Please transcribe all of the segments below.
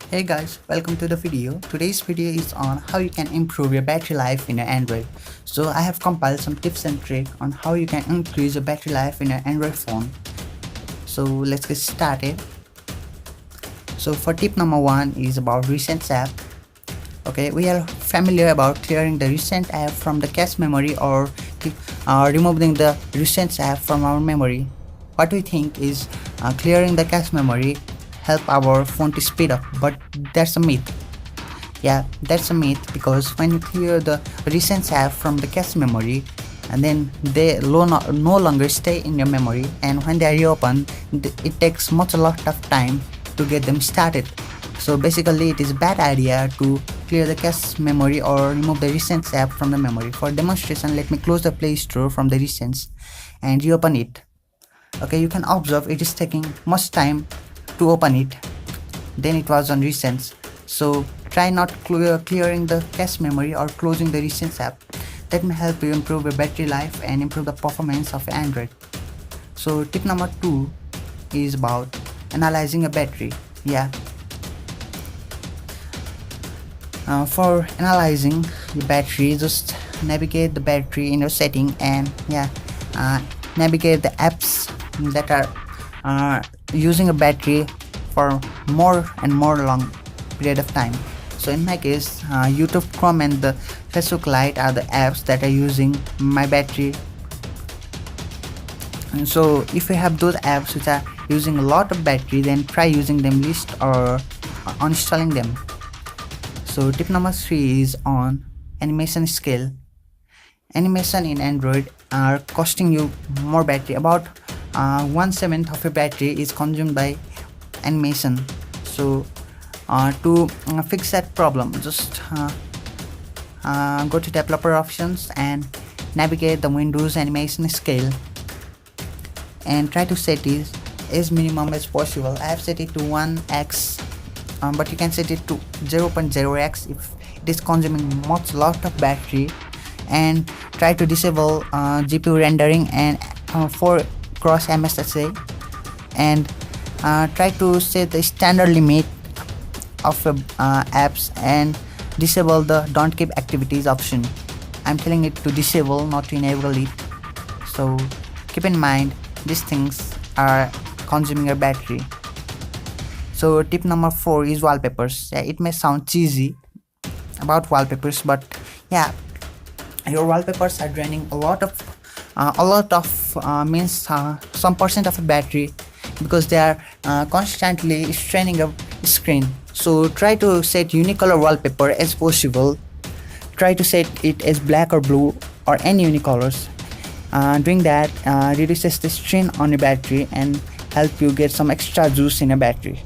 Hey guys, welcome to the video. Today's video is on how you can improve your battery life in your Android. So I have compiled some tips and tricks on how you can increase your battery life in your Android phone. So let's get started. So for tip number one is about recent app. Okay, we are familiar about clearing the recent app from the cache memory or removing the recent app from our memory. What we think is clearing the cache memory help our phone to speed up, but that's a myth. Yeah, that's a myth because when you clear the recent app from the cache memory, and then they no longer stay in your memory, and when they are reopened, it takes a lot of time to get them started. So basically, it is a bad idea to clear the cache memory or remove the recent app from the memory. For demonstration, let me close the Play Store from the recents and reopen it. Okay, you can observe it is taking much time to open it. Then it was on recents. So try not clearing the cache memory or closing the recents app. That may help you improve your battery life and improve the performance of Android. So tip number two is about analyzing a battery. Yeah. For analyzing the battery, just navigate the battery in your setting and navigate the apps that are using a battery for more and more long period of time. So in my case, YouTube, Chrome and the Facebook Lite are the apps that are using my battery. And so if you have those apps which are using a lot of battery, then try using them least or uninstalling them. So tip number three is on animation scale. Animation in Android are costing you more battery. About 1/7 of your battery is consumed by animation. So to fix that problem, just go to developer options and navigate the Windows animation scale and try to set it as minimum as possible. I have set it to 1x, but you can set it to 0.0x if it is consuming lot of battery, and try to disable GPU rendering and for cross MSSA, and try to set the standard limit of apps and disable the don't keep activities option. I'm telling it to disable, not to enable it. So keep in mind these things are consuming your battery. So tip number four is wallpapers. Yeah, it may sound cheesy about wallpapers, but yeah, your wallpapers are draining a lot of some percent of a battery because they are constantly straining a screen. So try to set unicolor wallpaper as possible. Try to set it as black or blue or any unicolors. Doing that reduces the strain on your battery and help you get some extra juice in your battery.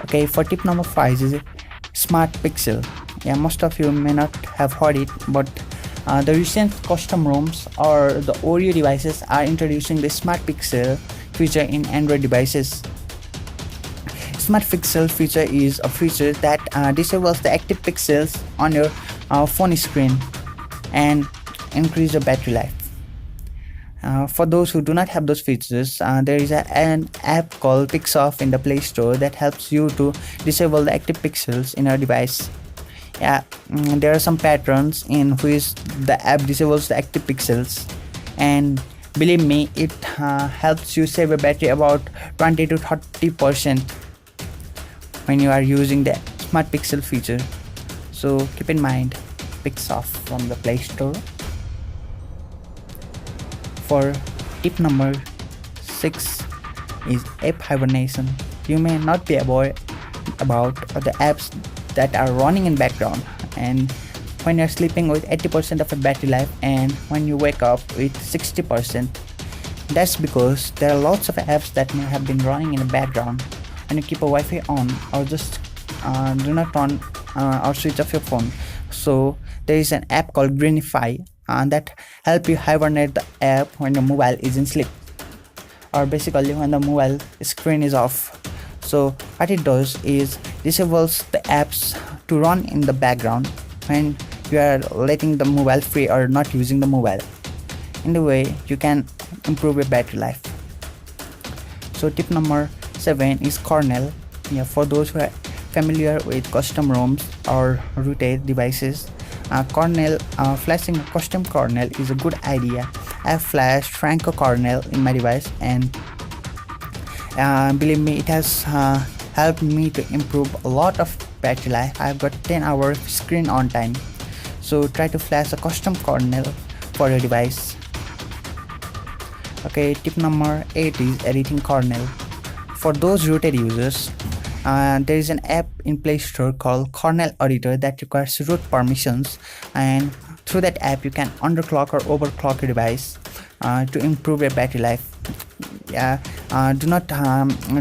Okay, for tip number five is Smart Pixel. Yeah, most of you may not have heard it, but the recent custom ROMs or the Oreo devices are introducing the Smart Pixel feature in Android devices. Smart Pixel feature is a feature that disables the active pixels on your phone screen and increase your battery life. For those who do not have those features, there is an app called Pixoff in the Play Store that helps you to disable the active pixels in your device. Yeah, there are some patterns in which the app disables the active pixels, and believe me, it helps you save a battery about 20 to 30% when you are using the Smart Pixel feature. So keep in mind Pixoff from the Play Store. For tip number 6 is app hibernation. You may not be aware about the apps that are running in background, and when you're sleeping with 80% of a battery life and when you wake up with 60%, that's because there are lots of apps that may have been running in the background when you keep a Wi-Fi on or just do not on or switch off your phone. So there is an app called Greenify that help you hibernate the app when your mobile is in sleep, or basically when the mobile screen is off. So what it does is disables the apps to run in the background when you are letting the mobile free or not using the mobile. In the way you can improve your battery life. So tip number 7 is kernel. Yeah, for those who are familiar with custom ROMs or rooted devices, flashing a custom kernel is a good idea. I have flashed Franco kernel in my device, and believe me, it has helped me to improve a lot of battery life. I've got 10 hours screen on time. So try to flash a custom kernel for your device. Okay, tip number 8 is editing kernel. For those rooted users, there is an app in Play Store called Kernel Editor that requires root permissions, and through that app you can underclock or overclock your device to improve your battery life. Do not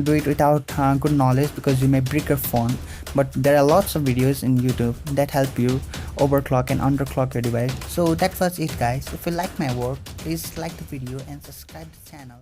do it without good knowledge, because you may break your phone, but there are lots of videos in YouTube that help you overclock and underclock your device. So that was it, guys. If you like my work, please like the video and subscribe the channel.